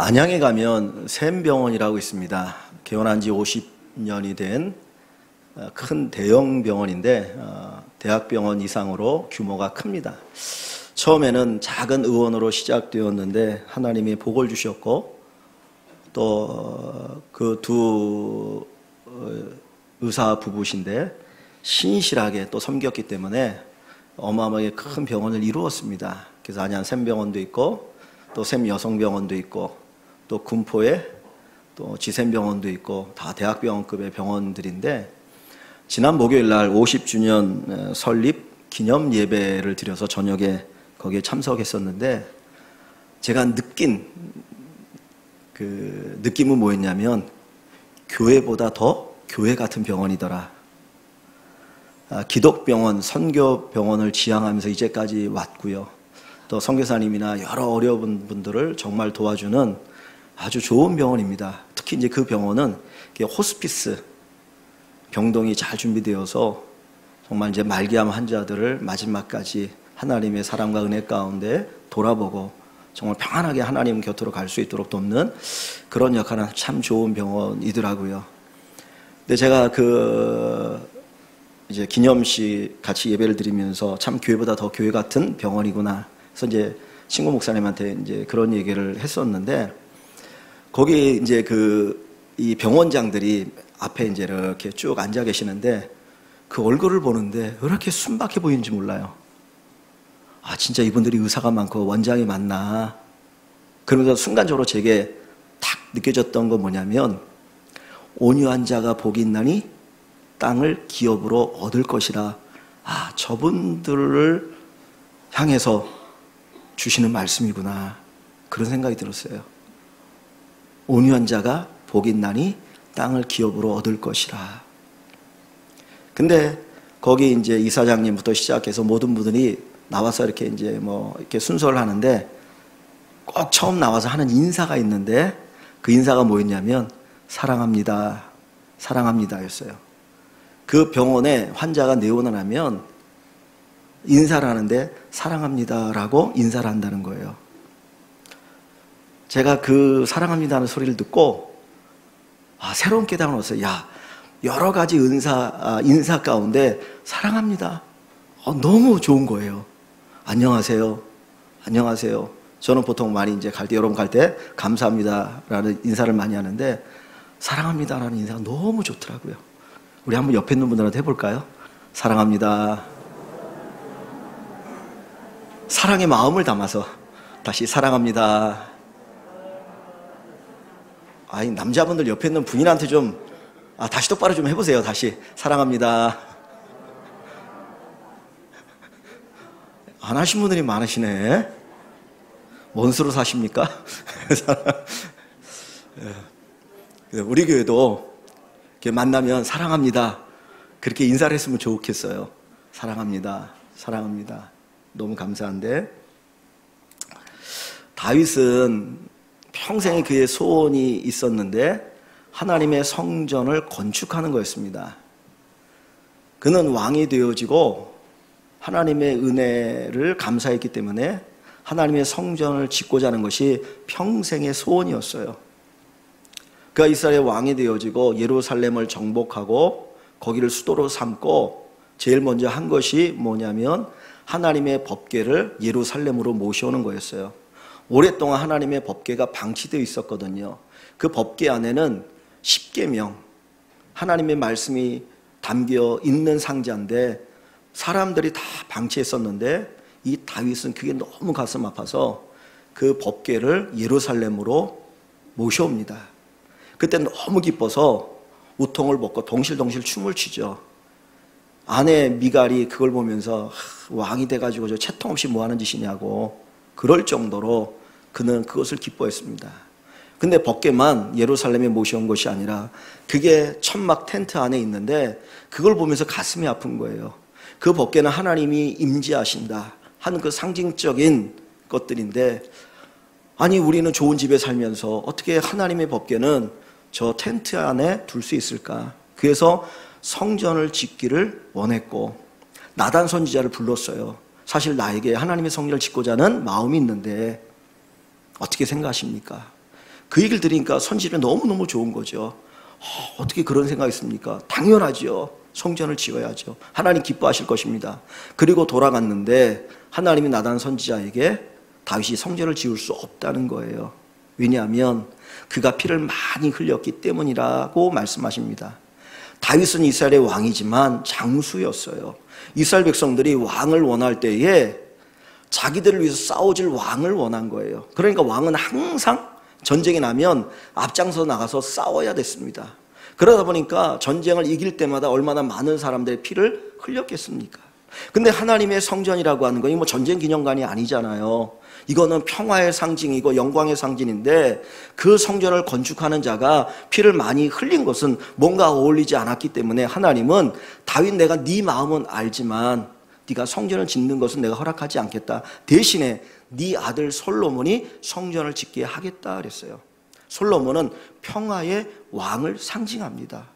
안양에 가면 샘병원이라고 있습니다. 개원한 지 50년이 된 큰 대형 병원인데 대학병원 이상으로 규모가 큽니다. 처음에는 작은 의원으로 시작되었는데 하나님이 복을 주셨고 또 그 두 의사 부부신데 신실하게 또 섬겼기 때문에 어마어마하게 큰 병원을 이루었습니다. 그래서 안양 샘병원도 있고 또 샘여성병원도 있고 또 군포에 또 지샘병원도 있고 다 대학병원급의 병원들인데 지난 목요일 날 50주년 설립 기념 예배를 드려서 저녁에 거기에 참석했었는데 제가 느낀 그 느낌은 뭐였냐면 교회보다 더 교회 같은 병원이더라. 기독병원, 선교병원을 지향하면서 이제까지 왔고요. 또 선교사님이나 여러 어려운 분들을 정말 도와주는 아주 좋은 병원입니다. 특히 이제 그 병원은 호스피스 병동이 잘 준비되어서 정말 이제 말기암 환자들을 마지막까지 하나님의 사랑과 은혜 가운데 돌아보고 정말 평안하게 하나님 곁으로 갈 수 있도록 돕는 그런 역할은 참 좋은 병원이더라고요. 근데 제가 이제 기념식 같이 예배를 드리면서 참 교회보다 더 교회 같은 병원이구나. 그래서 이제 친구 목사님한테 이제 그런 얘기를 했었는데 거기 이제 이 병원장들이 앞에 이제 이렇게 쭉 앉아 계시는데 그 얼굴을 보는데 왜 이렇게 순박해 보이는지 몰라요. 아, 진짜 이분들이 의사가 많고 원장이 많나. 그러면서 순간적으로 제게 탁 느껴졌던 건 뭐냐면 온유한 자가 복이 있나니 땅을 기업으로 얻을 것이라. 아, 저분들을 향해서 주시는 말씀이구나. 그런 생각이 들었어요. 온유한 자가 복이 있나니 땅을 기업으로 얻을 것이라. 근데 거기 이제 이사장님부터 시작해서 모든 분들이 나와서 이렇게 이제 이렇게 순서를 하는데 꼭 처음 나와서 하는 인사가 있는데 그 인사가 뭐였냐면 사랑합니다. 사랑합니다 였어요. 그 병원에 환자가 내원을 하면 인사를 하는데 사랑합니다라고 인사를 한다는 거예요. 제가 그 사랑합니다는 소리를 듣고 새로운 깨달음을 얻었어요. 야, 여러 가지 인사 가운데 사랑합니다. 너무 좋은 거예요. 안녕하세요. 안녕하세요. 저는 보통 많이 이제 여러분 갈 때 감사합니다라는 인사를 많이 하는데 사랑합니다라는 인사가 너무 좋더라고요. 우리 한번 옆에 있는 분들한테 해볼까요? 사랑합니다. 사랑의 마음을 담아서 다시 사랑합니다. 아니, 남자분들 옆에 있는 부인한테 좀 다시 똑바로 좀 해보세요. 다시 사랑합니다. 안 하신 분들이 많으시네. 뭔 수로 사십니까? 우리 교회도 이렇게 만나면 사랑합니다. 그렇게 인사를 했으면 좋겠어요. 사랑합니다. 사랑합니다. 너무 감사한데 다윗은 평생에 그의 소원이 있었는데 하나님의 성전을 건축하는 거였습니다. 그는 왕이 되어지고 하나님의 은혜를 감사했기 때문에 하나님의 성전을 짓고자 하는 것이 평생의 소원이었어요. 그가 이스라엘의 왕이 되어지고 예루살렘을 정복하고 거기를 수도로 삼고 제일 먼저 한 것이 뭐냐면 하나님의 법궤를 예루살렘으로 모셔오는 거였어요. 오랫동안 하나님의 법궤가 방치되어 있었거든요. 그 법궤 안에는 십계명, 하나님의 말씀이 담겨 있는 상자인데 사람들이 다 방치했었는데 이 다윗은 그게 너무 가슴 아파서 그 법궤를 예루살렘으로 모셔옵니다. 그때 너무 기뻐서 우통을 벗고 동실동실 춤을 추죠. 아내 미갈이 그걸 보면서 왕이 돼가지고 저 채통 없이 뭐 하는 짓이냐고 그럴 정도로 그는 그것을 기뻐했습니다. 근데 법궤만 예루살렘에 모셔온 것이 아니라 그게 천막 텐트 안에 있는데 그걸 보면서 가슴이 아픈 거예요. 그 법궤는 하나님이 임재하신다 하는 그 상징적인 것들인데 아니 우리는 좋은 집에 살면서 어떻게 하나님의 법궤는 저 텐트 안에 둘 수 있을까? 그래서 성전을 짓기를 원했고 나단 선지자를 불렀어요. 사실 나에게 하나님의 성전을 짓고자 하는 마음이 있는데 어떻게 생각하십니까? 그 얘기를 들으니까 선지자는 너무너무 좋은 거죠. 어떻게 그런 생각이 있습니까? 당연하죠. 성전을 지어야죠. 하나님 기뻐하실 것입니다. 그리고 돌아갔는데 하나님이 나단 선지자에게 다윗이 성전을 지을 수 없다는 거예요. 왜냐하면 그가 피를 많이 흘렸기 때문이라고 말씀하십니다. 다윗은 이스라엘의 왕이지만 장수였어요. 이스라엘 백성들이 왕을 원할 때에 자기들을 위해서 싸워줄 왕을 원한 거예요. 그러니까 왕은 항상 전쟁이 나면 앞장서 나가서 싸워야 됐습니다. 그러다 보니까 전쟁을 이길 때마다 얼마나 많은 사람들의 피를 흘렸겠습니까? 근데 하나님의 성전이라고 하는 건 전쟁 기념관이 아니잖아요. 이거는 평화의 상징이고 영광의 상징인데 그 성전을 건축하는 자가 피를 많이 흘린 것은 뭔가 어울리지 않았기 때문에 하나님은 다윗, 내가 네 마음은 알지만 네가 성전을 짓는 것은 내가 허락하지 않겠다. 대신에 네 아들 솔로몬이 성전을 짓게 하겠다 그랬어요. 솔로몬은 평화의 왕을 상징합니다.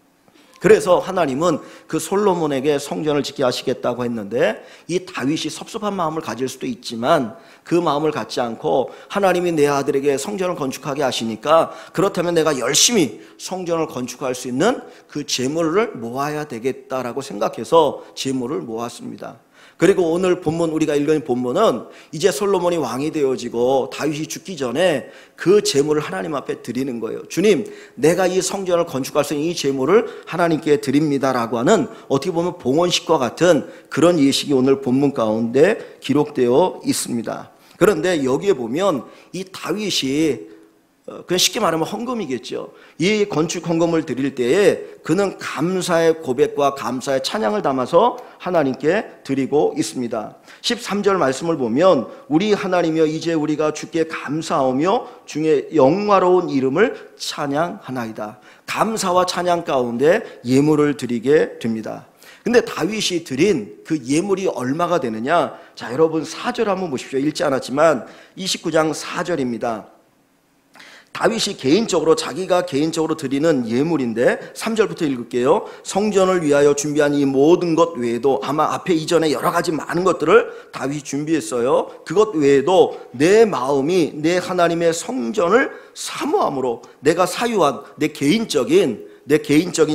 그래서 하나님은 그 솔로몬에게 성전을 짓게 하시겠다고 했는데 이 다윗이 섭섭한 마음을 가질 수도 있지만 그 마음을 갖지 않고 하나님이 내 아들에게 성전을 건축하게 하시니까 그렇다면 내가 열심히 성전을 건축할 수 있는 그 재물을 모아야 되겠다라고 생각해서 재물을 모았습니다. 그리고 오늘 본문, 우리가 읽은 본문은 이제 솔로몬이 왕이 되어지고 다윗이 죽기 전에 그 재물을 하나님 앞에 드리는 거예요. 주님, 내가 이 성전을 건축할 수 있는 이 재물을 하나님께 드립니다라고 하는 어떻게 보면 봉헌식과 같은 그런 예식이 오늘 본문 가운데 기록되어 있습니다. 그런데 여기에 보면 이 다윗이 그냥 쉽게 말하면 헌금이겠죠. 이 건축 헌금을 드릴 때에 그는 감사의 고백과 감사의 찬양을 담아서 하나님께 드리고 있습니다. 13절 말씀을 보면 우리 하나님이여 이제 우리가 주께 감사하며 주의 영화로운 이름을 찬양하나이다. 감사와 찬양 가운데 예물을 드리게 됩니다. 근데 다윗이 드린 그 예물이 얼마가 되느냐? 자, 여러분 4절 한번 보십시오. 읽지 않았지만 29장 4절입니다. 다윗이 자기가 개인적으로 드리는 예물인데 3절부터 읽을게요. 성전을 위하여 준비한 이 모든 것 외에도 아마 앞에 이전에 여러 가지 많은 것들을 다윗이 준비했어요. 그것 외에도 내 마음이 내 하나님의 성전을 사모함으로 내가 사유한 내 개인적인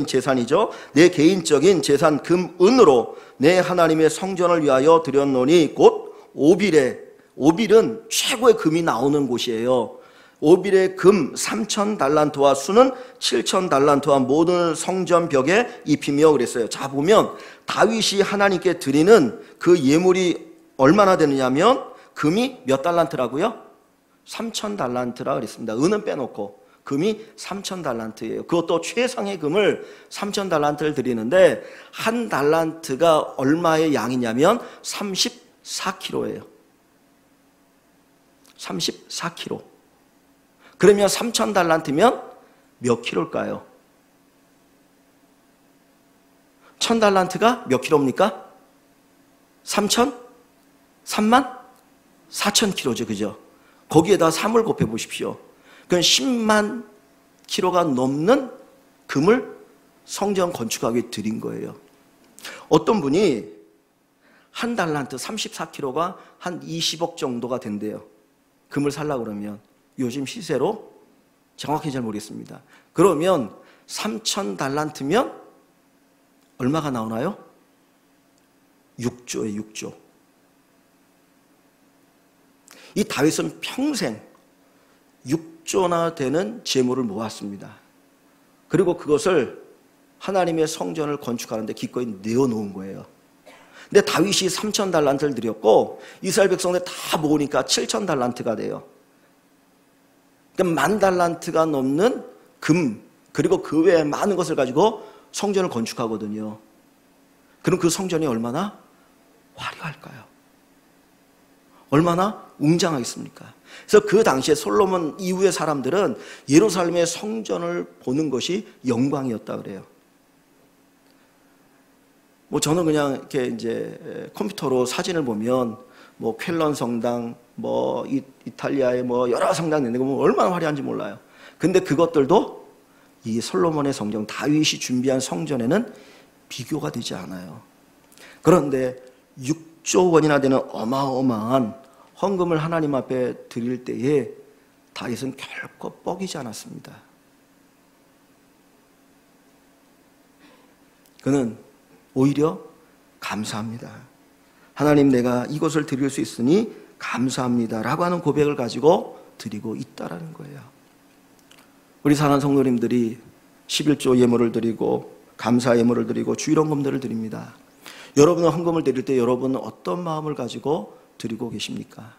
재산이죠. 내 개인적인 재산 금은으로 내 하나님의 성전을 위하여 드렸노니 곧 오빌은 최고의 금이 나오는 곳이에요. 오빌의 금 3,000달란트와 수는 7,000달란트와 모든 성전 벽에 입히며 그랬어요. 자, 보면 다윗이 하나님께 드리는 그 예물이 얼마나 되느냐면 금이 몇 달란트라고요? 3,000달란트라 그랬습니다. 은은 빼놓고 금이 3,000달란트예요. 그것도 최상의 금을 3,000달란트를 드리는데 한 달란트가 얼마의 양이냐면 34kg예요. 34kg. 그러면 3,000달란트면 몇 킬로일까요? 1,000달란트가 몇 킬로입니까? 3만 4천 킬로죠. 그죠? 거기에다 3을 곱해 보십시오. 그건 10만 킬로가 넘는 금을 성전 건축하게 드린 거예요. 어떤 분이 한 달란트 34킬로가 한 20억 정도가 된대요. 금을 살려고 그러면. 요즘 시세로 정확히 잘 모르겠습니다. 그러면 3,000달란트면 얼마가 나오나요? 6조예요. 6조. 이 다윗은 평생 6조나 되는 재물을 모았습니다. 그리고 그것을 하나님의 성전을 건축하는데 기꺼이 내어놓은 거예요. 근데 다윗이 3,000달란트를 드렸고 이스라엘 백성들 다 모으니까 7,000달란트가 돼요. 그러니까 10,000달란트가 넘는 금, 그리고 그 외에 많은 것을 가지고 성전을 건축하거든요. 그럼 그 성전이 얼마나 화려할까요? 얼마나 웅장하겠습니까? 그래서 그 당시에 솔로몬 이후의 사람들은 예루살렘의 성전을 보는 것이 영광이었다 그래요. 저는 그냥 이렇게 이제 컴퓨터로 사진을 보면 쾰런 성당, 이탈리아의 여러 성당 있는데 얼마나 화려한지 몰라요. 근데 그것들도 이 솔로몬의 성전, 다윗이 준비한 성전에는 비교가 되지 않아요. 그런데 6조 원이나 되는 어마어마한 헌금을 하나님 앞에 드릴 때에 다윗은 결코 뻐기지 않았습니다. 그는 오히려 감사합니다. 하나님, 내가 이것을 드릴 수 있으니 감사합니다 라고 하는 고백을 가지고 드리고 있다라는 거예요. 우리 사랑하는 성도님들이 11조 예물을 드리고 감사 예물을 드리고 주일헌금들을 드립니다. 여러분은 헌금을 드릴 때 여러분은 어떤 마음을 가지고 드리고 계십니까?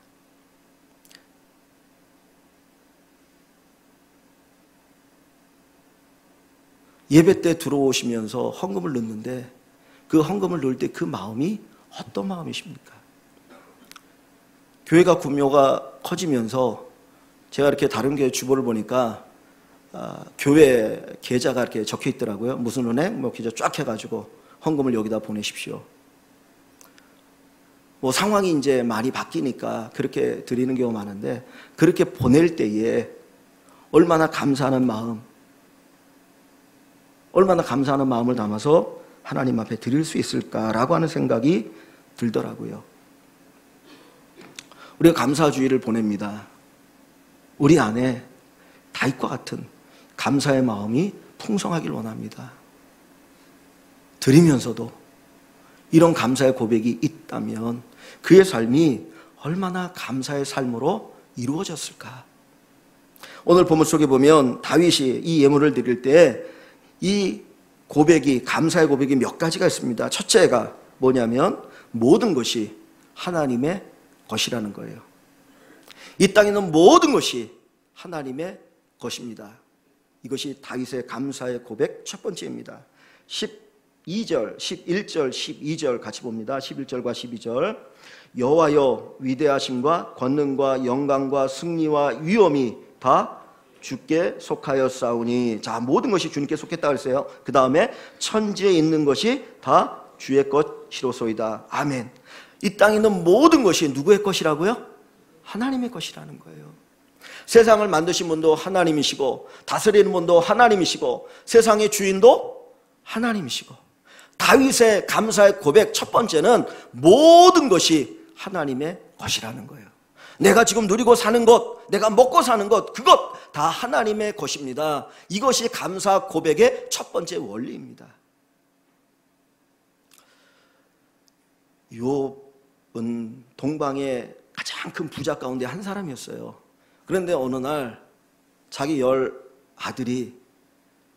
예배 때 들어오시면서 헌금을 넣는데 그 헌금을 넣을 때 그 마음이 어떤 마음이십니까? 교회가 규모가 커지면서 제가 이렇게 다른 교회 주보를 보니까 교회 계좌가 이렇게 적혀 있더라고요. 무슨 은행 뭐 계좌 쫙 해가지고 헌금을 여기다 보내십시오. 뭐 상황이 이제 많이 바뀌니까 그렇게 드리는 경우가 많은데, 그렇게 보낼 때에 얼마나 감사하는 마음을 담아서 하나님 앞에 드릴 수 있을까라고 하는 생각이 들더라고요. 우리가 감사주의를 보냅니다. 우리 안에 다윗과 같은 감사의 마음이 풍성하길 원합니다. 드리면서도 이런 감사의 고백이 있다면 그의 삶이 얼마나 감사의 삶으로 이루어졌을까. 오늘 본문 속에 보면 다윗이 이 예물을 드릴 때 이 고백이, 감사의 고백이 몇 가지가 있습니다. 첫째가 뭐냐면 모든 것이 하나님의 것이라는 거예요. 이 땅에 있는 모든 것이 하나님의 것입니다. 이것이 다윗의 감사의 고백 첫 번째입니다. 12절, 11절, 12절 같이 봅니다. 11절과 12절. 여호와여, 위대하심과 권능과 영광과 승리와 위엄이 다 주께 속하였사오니. 자, 모든 것이 주님께 속했다 그랬어요. 그 다음에 천지에 있는 것이 다 주의 것이로소이다. 아멘. 이 땅에 있는 모든 것이 누구의 것이라고요? 하나님의 것이라는 거예요. 세상을 만드신 분도 하나님이시고 다스리는 분도 하나님이시고 세상의 주인도 하나님이시고. 다윗의 감사의 고백 첫 번째는 모든 것이 하나님의 것이라는 거예요. 내가 지금 누리고 사는 것, 내가 먹고 사는 것, 그것 다 하나님의 것입니다. 이것이 감사 고백의 첫 번째 원리입니다. 욥은 동방의 가장 큰 부자 가운데 한 사람이었어요. 그런데 어느 날 자기 10 아들이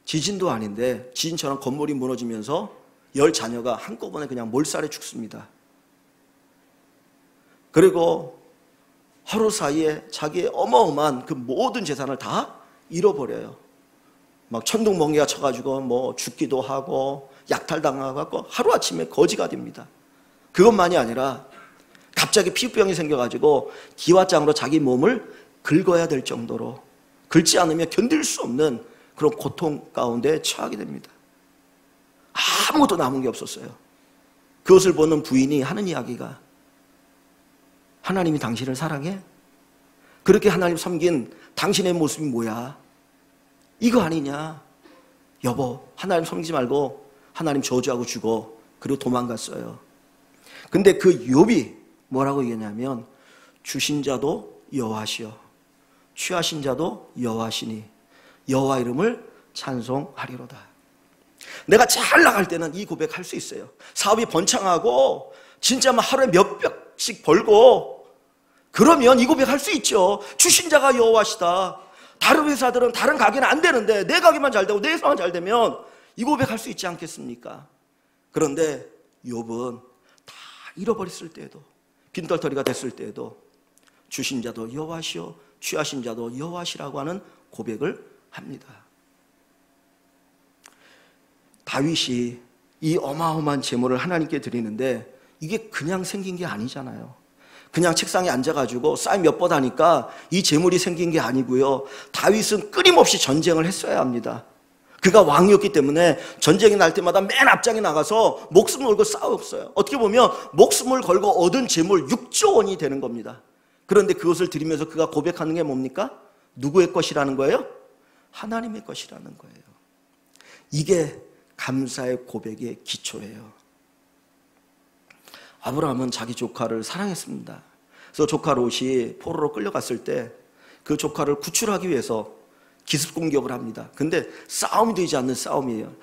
지진도 아닌데 지진처럼 건물이 무너지면서 10 자녀가 한꺼번에 그냥 몰살해 죽습니다. 그리고 하루 사이에 자기의 어마어마한 그 모든 재산을 다 잃어버려요. 막 천둥번개가 쳐가지고 뭐 죽기도 하고 약탈당하고 하루아침에 거지가 됩니다. 그것만이 아니라 갑자기 피부병이 생겨가지고 기와장으로 자기 몸을 긁어야 될 정도로, 긁지 않으면 견딜 수 없는 그런 고통 가운데 처하게 됩니다. 아무것도 남은 게 없었어요. 그것을 보는 부인이 하는 이야기가, 하나님이 당신을 사랑해? 그렇게 하나님 섬긴 당신의 모습이 뭐야? 이거 아니냐? 여보, 하나님 섬기지 말고 하나님 저주하고 죽어. 그리고 도망갔어요. 근데 그 욥이 뭐라고 얘기하냐면 주신 자도 여호와시여 취하신 자도 여호와시니 여호와 이름을 찬송하리로다. 내가 잘 나갈 때는 이 고백할 수 있어요. 사업이 번창하고 진짜 하루에 몇백씩 벌고 그러면 이 고백할 수 있죠. 주신 자가 여호와시다. 다른 회사들은, 다른 가게는 안 되는데 내 가게만 잘 되고 내 회사만 잘 되면 이 고백할 수 있지 않겠습니까? 그런데 욥은 다 잃어버렸을 때에도, 빈털터리가 됐을 때에도 주신 자도 여호와시요 취하신 자도 여호와시라고 하는 고백을 합니다. 다윗이 이 어마어마한 제물을 하나님께 드리는데 이게 그냥 생긴 게 아니잖아요. 그냥 책상에 앉아가지고 쌓인 몇 번 하니까 이 제물이 생긴 게 아니고요. 다윗은 끊임없이 전쟁을 했어야 합니다. 그가 왕이었기 때문에 전쟁이 날 때마다 맨 앞장에 나가서 목숨을 걸고 싸웠어요. 어떻게 보면 목숨을 걸고 얻은 제물 6조 원이 되는 겁니다. 그런데 그것을 드리면서 그가 고백하는 게 뭡니까? 누구의 것이라는 거예요? 하나님의 것이라는 거예요. 이게 감사의 고백의 기초예요. 아브라함은 자기 조카를 사랑했습니다. 그래서 조카 롯이 포로로 끌려갔을 때 그 조카를 구출하기 위해서 기습 공격을 합니다. 근데 싸움이 되지 않는 싸움이에요.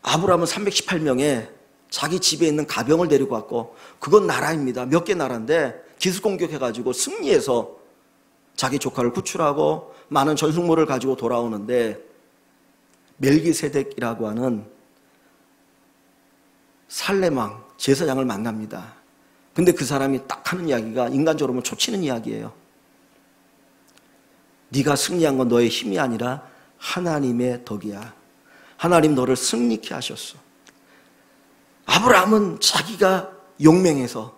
아브라함은 318명에 자기 집에 있는 가병을 데리고 왔고, 그건 나라입니다. 몇 개 나라인데 기습 공격해가지고 승리해서 자기 조카를 구출하고 많은 전승물을 가지고 돌아오는데, 멜기세덱이라고 하는 살렘왕 제사장을 만납니다. 근데 그 사람이 딱 하는 이야기가 인간적으로 초치는 이야기예요. 네가 승리한 건 너의 힘이 아니라 하나님의 덕이야. 하나님 너를 승리케 하셨어. 아브라함은 자기가 용맹해서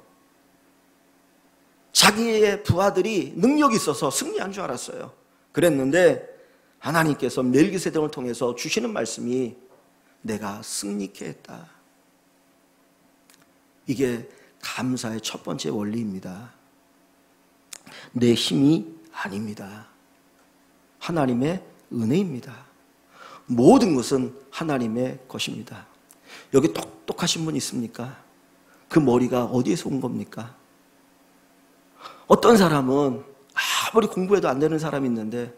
자기의 부하들이 능력이 있어서 승리한 줄 알았어요. 그랬는데 하나님께서 멜기세덱을 통해서 주시는 말씀이 내가 승리케 했다. 이게 감사의 첫 번째 원리입니다. 내 힘이 아닙니다. 하나님의 은혜입니다. 모든 것은 하나님의 것입니다. 여기 똑똑하신 분 있습니까? 그 머리가 어디에서 온 겁니까? 어떤 사람은 아무리 공부해도 안 되는 사람이 있는데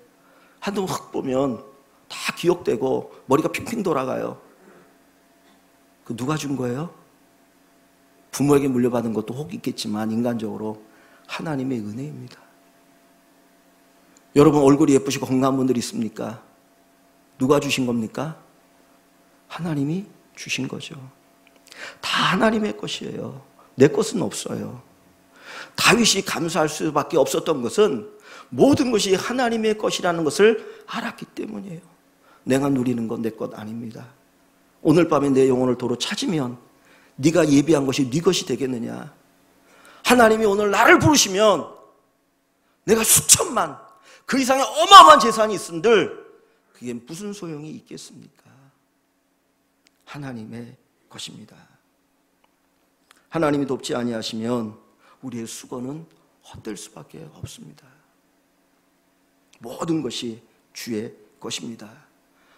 한번 확 보면 다 기억되고 머리가 핑핑 돌아가요. 그 누가 준 거예요? 부모에게 물려받은 것도 혹 있겠지만 인간적으로 하나님의 은혜입니다. 여러분 얼굴이 예쁘시고 건강한 분들이 있습니까? 누가 주신 겁니까? 하나님이 주신 거죠. 다 하나님의 것이에요. 내 것은 없어요. 다윗이 감사할 수밖에 없었던 것은 모든 것이 하나님의 것이라는 것을 알았기 때문이에요. 내가 누리는 건 내 것 아닙니다. 오늘 밤에 내 영혼을 도로 찾으면 네가 예비한 것이 네 것이 되겠느냐? 하나님이 오늘 나를 부르시면 내가 수천만 그 이상의 어마어마한 재산이 있은들 그게 무슨 소용이 있겠습니까? 하나님의 것입니다. 하나님이 돕지 아니하시면 우리의 수고는 헛될 수밖에 없습니다. 모든 것이 주의 것입니다.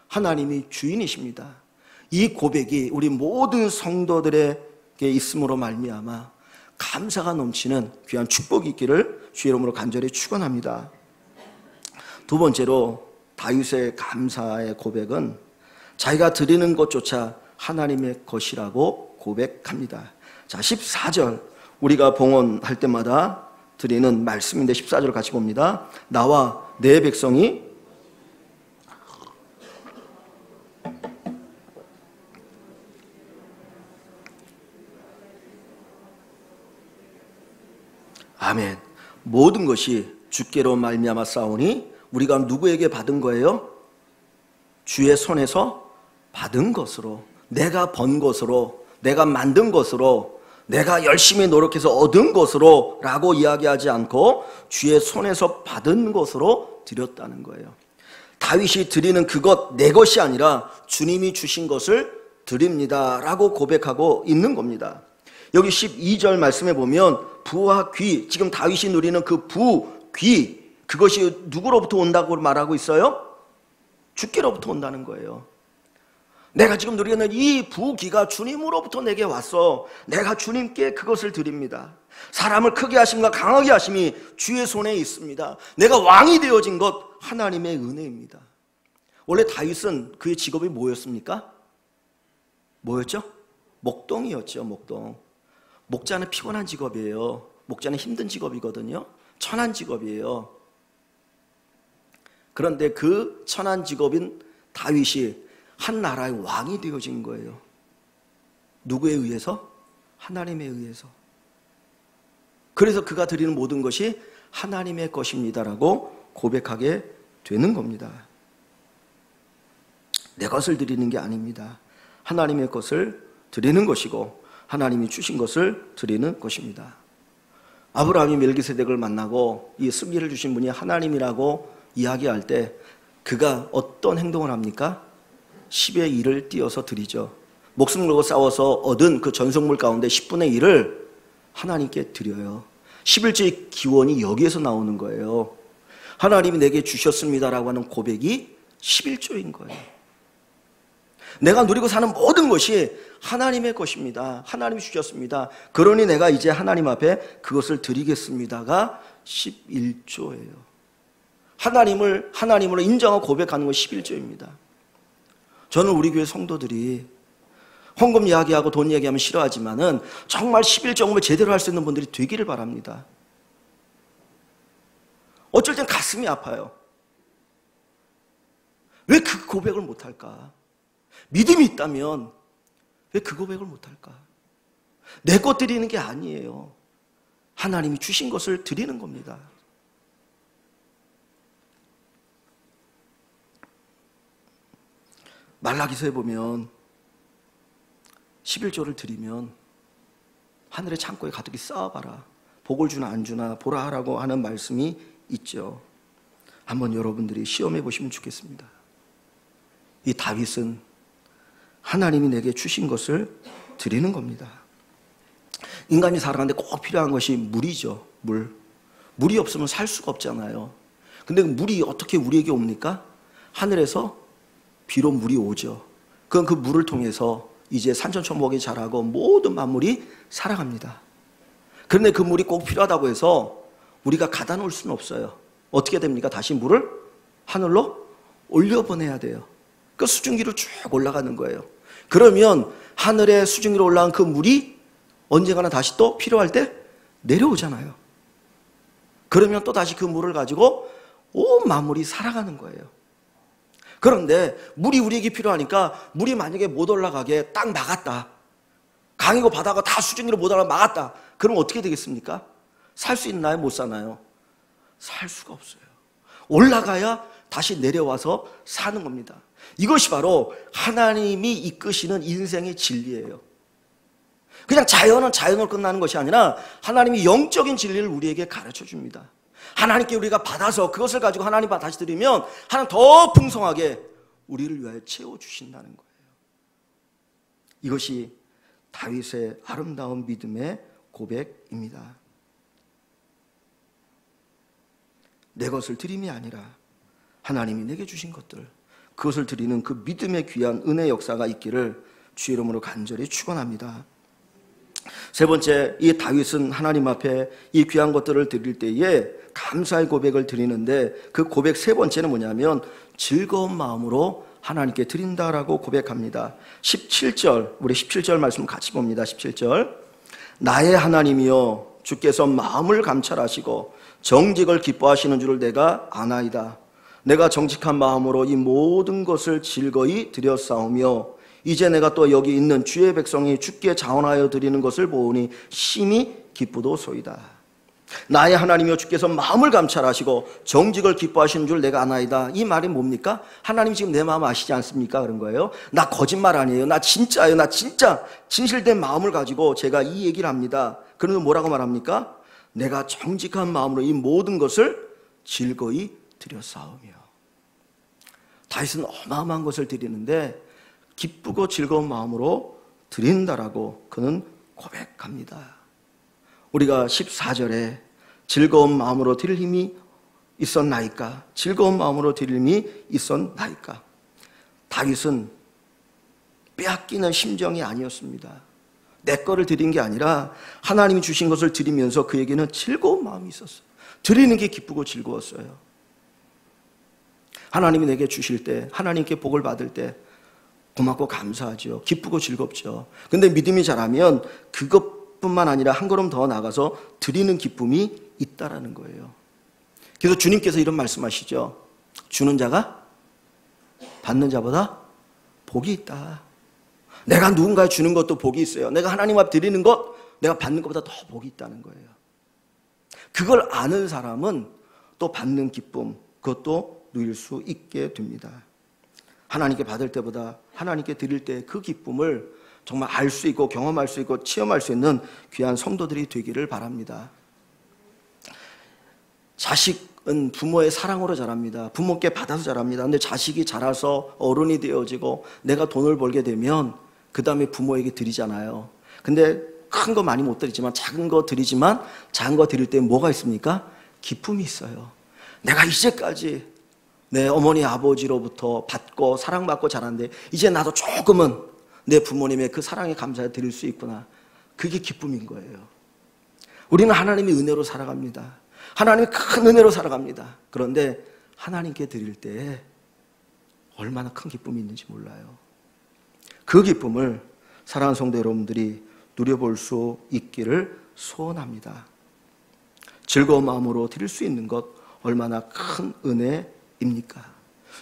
하나님이 주인이십니다. 이 고백이 우리 모든 성도들에게 있음으로 말미암아 감사가 넘치는 귀한 축복이 있기를 주의 이름으로 간절히 축원합니다. 두 번째로 다윗의 감사의 고백은 자기가 드리는 것조차 하나님의 것이라고 고백합니다. 자, 14절 우리가 봉헌할 때마다 드리는 말씀인데 14절 같이 봅니다. 나와 내 백성이 아멘. 모든 것이 주께로 말미암아 싸우니 우리가 누구에게 받은 거예요? 주의 손에서 받은 것으로, 내가 번 것으로, 내가 만든 것으로, 내가 열심히 노력해서 얻은 것으로 라고 이야기하지 않고 주의 손에서 받은 것으로 드렸다는 거예요. 다윗이 드리는 그것 내 것이 아니라 주님이 주신 것을 드립니다 라고 고백하고 있는 겁니다. 여기 12절 말씀에 보면 부와 귀, 지금 다윗이 누리는 그 부, 귀, 그것이 누구로부터 온다고 말하고 있어요? 주께로부터 온다는 거예요. 내가 지금 누리는 이 부귀가 주님으로부터 내게 왔어. 내가 주님께 그것을 드립니다. 사람을 크게 하심과 강하게 하심이 주의 손에 있습니다. 내가 왕이 되어진 것 하나님의 은혜입니다. 원래 다윗은 그의 직업이 뭐였습니까? 뭐였죠? 목동이었죠. 목동. 목자는 피곤한 직업이에요. 목자는 힘든 직업이거든요. 천한 직업이에요. 그런데 그 천한 직업인 다윗이 한 나라의 왕이 되어진 거예요. 누구에 의해서? 하나님에 의해서. 그래서 그가 드리는 모든 것이 하나님의 것입니다라고 고백하게 되는 겁니다. 내 것을 드리는 게 아닙니다. 하나님의 것을 드리는 것이고 하나님이 주신 것을 드리는 것입니다. 아브라함이 멜기세덱을 만나고 이 승리를 주신 분이 하나님이라고 이야기할 때 그가 어떤 행동을 합니까? 10의 1을 띄어서 드리죠. 목숨 걸고 싸워서 얻은 그 전성물 가운데 10분의 1을 하나님께 드려요. 11조의 기원이 여기에서 나오는 거예요. 하나님이 내게 주셨습니다라고 하는 고백이 11조인 거예요. 내가 누리고 사는 모든 것이 하나님의 것입니다. 하나님이 주셨습니다. 그러니 내가 이제 하나님 앞에 그것을 드리겠습니다가 11조예요. 하나님으로 인정하고 고백하는 건 11조입니다. 저는 우리 교회 성도들이 헌금 이야기하고 돈 이야기하면 싫어하지만은 정말 11조금을 제대로 할 수 있는 분들이 되기를 바랍니다. 어쩔 땐 가슴이 아파요. 왜 그 고백을 못할까? 믿음이 있다면 왜 그 고백을 못할까? 내 것 드리는 게 아니에요. 하나님이 주신 것을 드리는 겁니다. 말라기서에 보면 11조를 드리면 하늘의 창고에 가득히 쌓아봐라. 복을 주나 안 주나 보라 하라고 하는 말씀이 있죠. 한번 여러분들이 시험해 보시면 좋겠습니다. 이 다윗은 하나님이 내게 주신 것을 드리는 겁니다. 인간이 살아가는데 꼭 필요한 것이 물이죠. 물이 없으면 살 수가 없잖아요. 근데 물이 어떻게 우리에게 옵니까? 하늘에서 비로 물이 오죠. 그건 그 물을 통해서 이제 산천초목이 자라고 모든 만물이 살아갑니다. 그런데 그 물이 꼭 필요하다고 해서 우리가 가다 놓을 수는 없어요. 어떻게 됩니까? 다시 물을 하늘로 올려보내야 돼요. 그 수증기로 쭉 올라가는 거예요. 그러면 하늘에 수증기로 올라간 그 물이 언젠가나 다시 또 필요할 때 내려오잖아요. 그러면 또 다시 그 물을 가지고 온 만물이 살아가는 거예요. 그런데 물이 우리에게 필요하니까 물이 만약에 못 올라가게 딱 막았다. 강이고 바다가 다 수증기로 못 올라가 막았다. 그럼 어떻게 되겠습니까? 살 수 있나요? 못 사나요? 살 수가 없어요. 올라가야 다시 내려와서 사는 겁니다. 이것이 바로 하나님이 이끄시는 인생의 진리예요. 그냥 자연은 자연으로 끝나는 것이 아니라 하나님이 영적인 진리를 우리에게 가르쳐 줍니다. 하나님께 우리가 받아서 그것을 가지고 하나님 앞에 다시 드리면 하나님 더 풍성하게 우리를 위하여 채워주신다는 거예요. 이것이 다윗의 아름다운 믿음의 고백입니다. 내 것을 드림이 아니라 하나님이 내게 주신 것들, 그것을 드리는 그 믿음의 귀한 은혜 역사가 있기를 주의 이름으로 간절히 축원합니다. 세 번째, 이 다윗은 하나님 앞에 이 귀한 것들을 드릴 때에 감사의 고백을 드리는데 그 고백 세 번째는 뭐냐면 즐거운 마음으로 하나님께 드린다라고 고백합니다. 17절, 우리 17절 말씀 같이 봅니다. 17절. 나의 하나님이여 주께서 마음을 감찰하시고 정직을 기뻐하시는 줄을 내가 아나이다. 내가 정직한 마음으로 이 모든 것을 즐거이 드렸사오며 이제 내가 또 여기 있는 주의 백성이 주께 자원하여 드리는 것을 보오니 심히 기쁘도소이다. 나의 하나님이여 주께서 마음을 감찰하시고 정직을 기뻐하시는 줄 내가 아나이다. 이 말이 뭡니까? 하나님 지금 내 마음 아시지 않습니까? 그런 거예요. 나 거짓말 아니에요. 나 진짜예요. 나 진짜 진실된 마음을 가지고 제가 이 얘기를 합니다. 그러면 뭐라고 말합니까? 내가 정직한 마음으로 이 모든 것을 즐거이 드렸사오며. 다윗은 어마어마한 것을 드리는데 기쁘고 즐거운 마음으로 드린다라고 그는 고백합니다. 우리가 14절에 즐거운 마음으로 드릴 힘이 있었나이까? 즐거운 마음으로 드릴 힘이 있었나이까? 다윗은 빼앗기는 심정이 아니었습니다. 내 거를 드린 게 아니라 하나님이 주신 것을 드리면서 그에게는 즐거운 마음이 있었어요. 드리는 게 기쁘고 즐거웠어요. 하나님이 내게 주실 때, 하나님께 복을 받을 때 고맙고 감사하죠. 기쁘고 즐겁죠. 근데 믿음이 자라면 그것뿐만 아니라 한 걸음 더 나가서 드리는 기쁨이 있다라는 거예요. 그래서 주님께서 이런 말씀하시죠. 주는 자가 받는 자보다 복이 있다. 내가 누군가에 주는 것도 복이 있어요. 내가 하나님 앞 드리는 것, 내가 받는 것보다 더 복이 있다는 거예요. 그걸 아는 사람은 또 받는 기쁨, 그것도 누릴 수 있게 됩니다. 하나님께 받을 때보다 하나님께 드릴 때 그 기쁨을 정말 알 수 있고 경험할 수 있고 체험할 수 있는 귀한 성도들이 되기를 바랍니다. 자식은 부모의 사랑으로 자랍니다. 부모께 받아서 자랍니다. 근데 자식이 자라서 어른이 되어지고 내가 돈을 벌게 되면 그 다음에 부모에게 드리잖아요. 근데 큰 거 많이 못 드리지만 작은 거 드리지만 작은 거 드릴 때 뭐가 있습니까? 기쁨이 있어요. 내가 이제까지 내 어머니 아버지로부터 받고 사랑받고 자랐는데 이제 나도 조금은 내 부모님의 그 사랑에 감사해 드릴 수 있구나. 그게 기쁨인 거예요. 우리는 하나님의 은혜로 살아갑니다. 하나님의 큰 은혜로 살아갑니다. 그런데 하나님께 드릴 때 얼마나 큰 기쁨이 있는지 몰라요. 그 기쁨을 사랑하는 성도 여러분들이 누려볼 수 있기를 소원합니다. 즐거운 마음으로 드릴 수 있는 것 얼마나 큰 은혜입니까?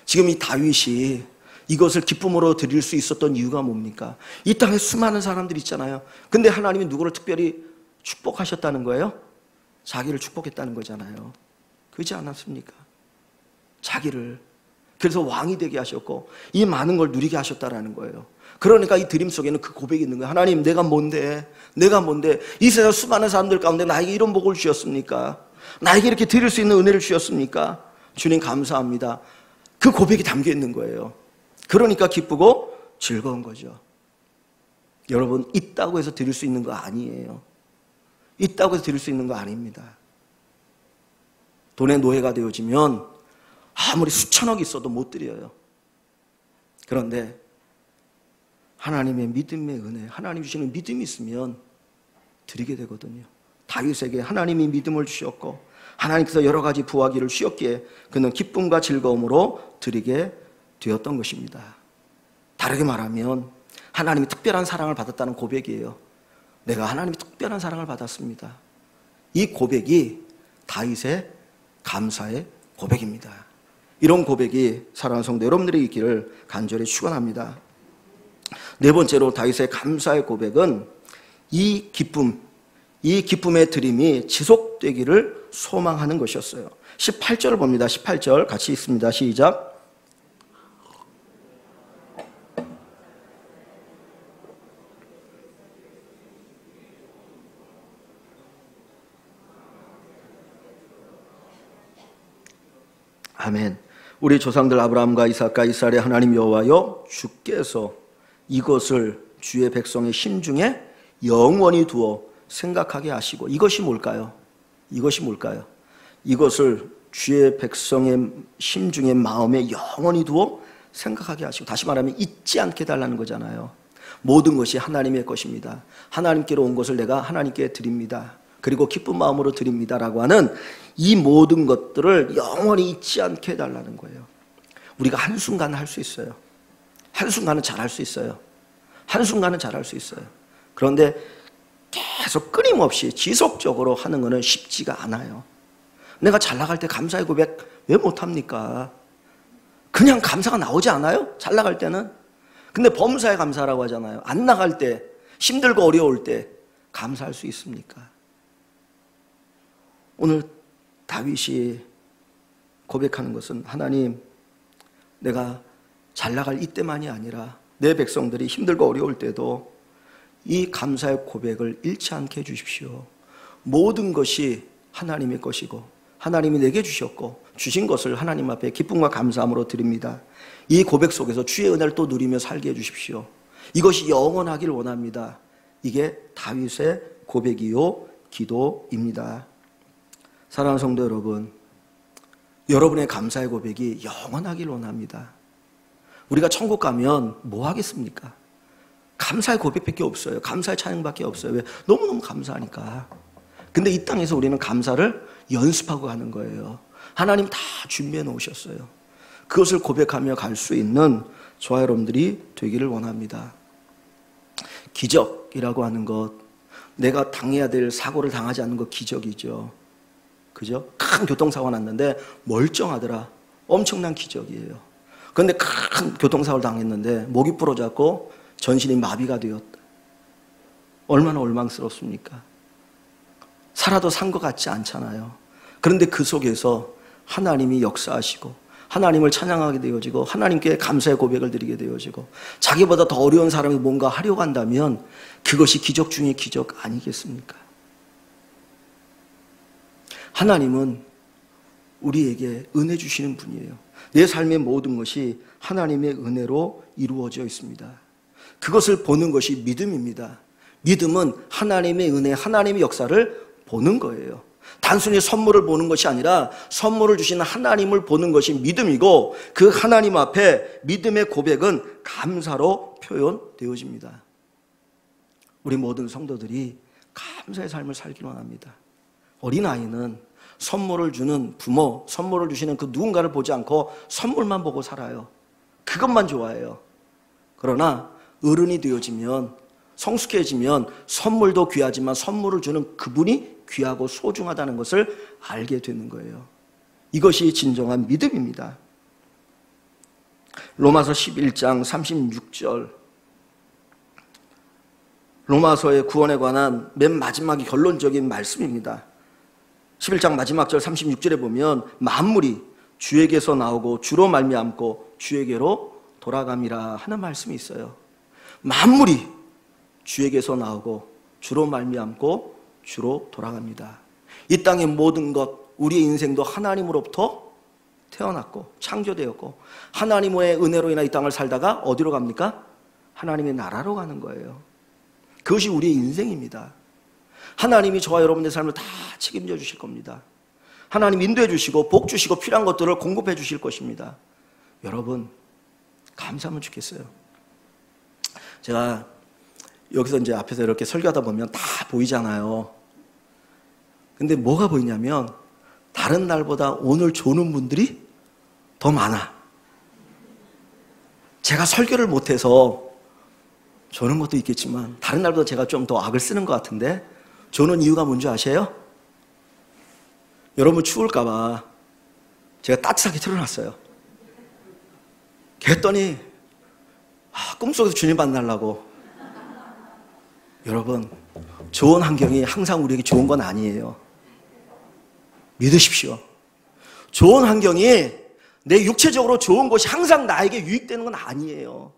지금 이 다윗이 이것을 기쁨으로 드릴 수 있었던 이유가 뭡니까? 이 땅에 수많은 사람들이 있잖아요. 근데 하나님이 누구를 특별히 축복하셨다는 거예요? 자기를 축복했다는 거잖아요. 그렇지 않았습니까? 자기를. 그래서 왕이 되게 하셨고 이 많은 걸 누리게 하셨다라는 거예요. 그러니까 이 드림 속에는 그 고백이 있는 거예요. 하나님, 내가 뭔데? 이 세상 수많은 사람들 가운데 나에게 이런 복을 주셨습니까? 나에게 이렇게 드릴 수 있는 은혜를 주셨습니까? 주님 감사합니다. 그 고백이 담겨 있는 거예요. 그러니까 기쁘고 즐거운 거죠. 여러분, 있다고 해서 드릴 수 있는 거 아니에요. 있다고 해서 드릴 수 있는 거 아닙니다. 돈의 노예가 되어지면 아무리 수천억이 있어도 못 드려요. 그런데 하나님의 믿음의 은혜, 하나님 주시는 믿음이 있으면 드리게 되거든요. 다윗에게 하나님이 믿음을 주셨고 하나님께서 여러 가지 부하기를 주셨기에 그는 기쁨과 즐거움으로 드리게 되었던 것입니다. 다르게 말하면 하나님이 특별한 사랑을 받았다는 고백이에요. 내가 하나님이 특별한 사랑을 받았습니다. 이 고백이 다윗의 감사의 고백입니다. 이런 고백이 사랑하는 성도 여러분들이 있기를 간절히 축원합니다. 네 번째로 다윗의 감사의 고백은 이 기쁨의 드림이 지속되기를 소망하는 것이었어요. 18절을 봅니다. 18절 같이 읽습니다. 시작. 아멘. 우리 조상들 아브라함과 이삭과 이스라엘의 하나님 여호와여, 주께서 이것을 주의 백성의 심중에 영원히 두어 생각하게 하시고, 이것이 뭘까요? 이것을 주의 백성의 심중에 마음에 영원히 두어 생각하게 하시고, 다시 말하면 잊지 않게 달라는 거잖아요. 모든 것이 하나님의 것입니다. 하나님께로 온 것을 내가 하나님께 드립니다. 그리고 기쁜 마음으로 드립니다라고 하는 이 모든 것들을 영원히 잊지 않게 해달라는 거예요. 우리가 한순간은 할 수 있어요. 한순간은 잘할 수 있어요. 그런데 계속 끊임없이 지속적으로 하는 것은 쉽지가 않아요. 내가 잘 나갈 때 감사의 고백 왜 못합니까? 그냥 감사가 나오지 않아요? 잘 나갈 때는. 근데 범사에 감사라고 하잖아요. 안 나갈 때, 힘들고 어려울 때 감사할 수 있습니까? 오늘 다윗이 고백하는 것은, 하나님, 내가 잘 나갈 이때만이 아니라 내 백성들이 힘들고 어려울 때도 이 감사의 고백을 잃지 않게 해주십시오. 모든 것이 하나님의 것이고 하나님이 내게 주셨고 주신 것을 하나님 앞에 기쁨과 감사함으로 드립니다. 이 고백 속에서 주의 은혜를 또 누리며 살게 해주십시오. 이것이 영원하길 원합니다. 이게 다윗의 고백이요 기도입니다. 사랑하는 성도 여러분, 여러분의 감사의 고백이 영원하길 원합니다. 우리가 천국 가면 뭐 하겠습니까? 감사의 고백밖에 없어요. 감사의 찬양밖에 없어요. 왜? 너무너무 감사하니까. 근데 이 땅에서 우리는 감사를 연습하고 가는 거예요. 하나님 다 준비해 놓으셨어요. 그것을 고백하며 갈 수 있는 저와 여러분들이 되기를 원합니다. 기적이라고 하는 것, 내가 당해야 될 사고를 당하지 않는 것 기적이죠. 그죠? 큰 교통사고가 났는데 멀쩡하더라. 엄청난 기적이에요. 그런데 큰 교통사고를 당했는데 목이 부러졌고 전신이 마비가 되었다. 얼마나 원망스럽습니까? 살아도 산 것 같지 않잖아요. 그런데 그 속에서 하나님이 역사하시고 하나님을 찬양하게 되어지고 하나님께 감사의 고백을 드리게 되어지고 자기보다 더 어려운 사람이 뭔가 하려고 한다면 그것이 기적 중의 기적 아니겠습니까? 하나님은 우리에게 은혜 주시는 분이에요. 내 삶의 모든 것이 하나님의 은혜로 이루어져 있습니다. 그것을 보는 것이 믿음입니다. 믿음은 하나님의 은혜, 하나님의 역사를 보는 거예요. 단순히 선물을 보는 것이 아니라 선물을 주시는 하나님을 보는 것이 믿음이고, 그 하나님 앞에 믿음의 고백은 감사로 표현되어집니다. 우리 모든 성도들이 감사의 삶을 살기를 원합니다. 어린아이는 선물을 주는 부모, 선물을 주시는 그 누군가를 보지 않고 선물만 보고 살아요. 그것만 좋아해요. 그러나 어른이 되어지면, 성숙해지면 선물도 귀하지만 선물을 주는 그분이 귀하고 소중하다는 것을 알게 되는 거예요. 이것이 진정한 믿음입니다. 로마서 11장 36절, 로마서의 구원에 관한 맨 마지막이 결론적인 말씀입니다. 11장 마지막 절 36절에 보면 만물이 주에게서 나오고 주로 말미암고 주에게로 돌아감이라 하는 말씀이 있어요. 만물이 주에게서 나오고 주로 말미암고 주로 돌아갑니다. 이 땅의 모든 것, 우리의 인생도 하나님으로부터 태어났고 창조되었고 하나님의 은혜로 인해 이 땅을 살다가 어디로 갑니까? 하나님의 나라로 가는 거예요. 그것이 우리의 인생입니다. 하나님이 저와 여러분의 삶을 다 책임져 주실 겁니다. 하나님 인도해 주시고 복 주시고 필요한 것들을 공급해 주실 것입니다. 여러분 감사하면 좋겠어요. 제가 여기서 이제 앞에서 이렇게 설교하다 보면 다 보이잖아요. 근데 뭐가 보이냐면 다른 날보다 오늘 조는 분들이 더 많아. 제가 설교를 못해서 조는 것도 있겠지만 다른 날보다 제가 좀 더 악을 쓰는 것 같은데 조는 이유가 뭔지 아세요? 여러분 추울까 봐 제가 따뜻하게 틀어놨어요. 그랬더니 꿈속에서 주님 만나려고. 여러분 좋은 환경이 항상 우리에게 좋은 건 아니에요. 믿으십시오. 좋은 환경이 내 육체적으로 좋은 것이 항상 나에게 유익되는 건 아니에요.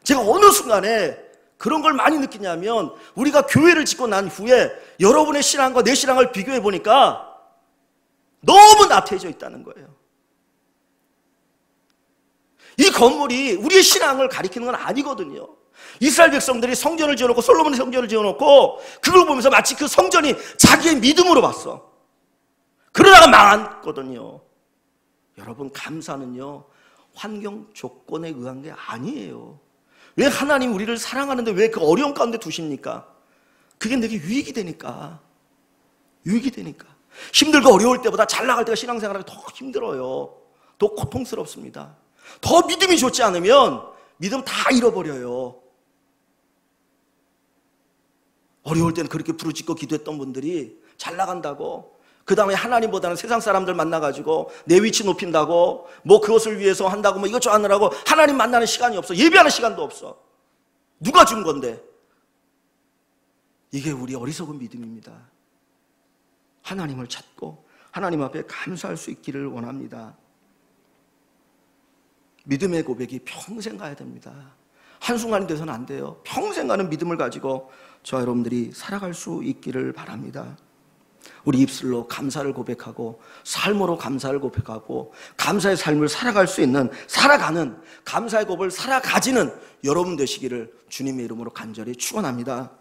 제가 어느 순간에 그런 걸 많이 느끼냐면 우리가 교회를 짓고 난 후에 여러분의 신앙과 내 신앙을 비교해 보니까 너무 나태해져 있다는 거예요. 이 건물이 우리의 신앙을 가리키는 건 아니거든요. 이스라엘 백성들이 성전을 지어놓고 솔로몬이 성전을 지어놓고 그걸 보면서 마치 그 성전이 자기의 믿음으로 봤어. 그러다가 망했거든요. 여러분 감사는요 환경 조건에 의한 게 아니에요. 왜 하나님 우리를 사랑하는데 왜 그 어려움 가운데 두십니까? 그게 내게 유익이 되니까. 유익이 되니까. 힘들고 어려울 때보다 잘 나갈 때가 신앙생활하기 더 힘들어요. 더 고통스럽습니다. 더 믿음이 좋지 않으면 믿음 다 잃어버려요. 어려울 때는 그렇게 부르짖고 기도했던 분들이 잘 나간다고, 그 다음에 하나님보다는 세상 사람들 만나가지고 내 위치 높인다고, 뭐 그것을 위해서 한다고, 뭐 이것 저 하느라고 하나님 만나는 시간이 없어. 예배하는 시간도 없어. 누가 준 건데? 이게 우리 어리석은 믿음입니다. 하나님을 찾고 하나님 앞에 감사할 수 있기를 원합니다. 믿음의 고백이 평생 가야 됩니다. 한순간이 돼서는 안 돼요. 평생 가는 믿음을 가지고 저와 여러분들이 살아갈 수 있기를 바랍니다. 우리 입술로 감사를 고백하고 삶으로 감사를 고백하고 감사의 삶을 살아갈 수 있는, 살아가는 감사의 고백을 살아가지는 여러분 되시기를 주님의 이름으로 간절히 축원합니다.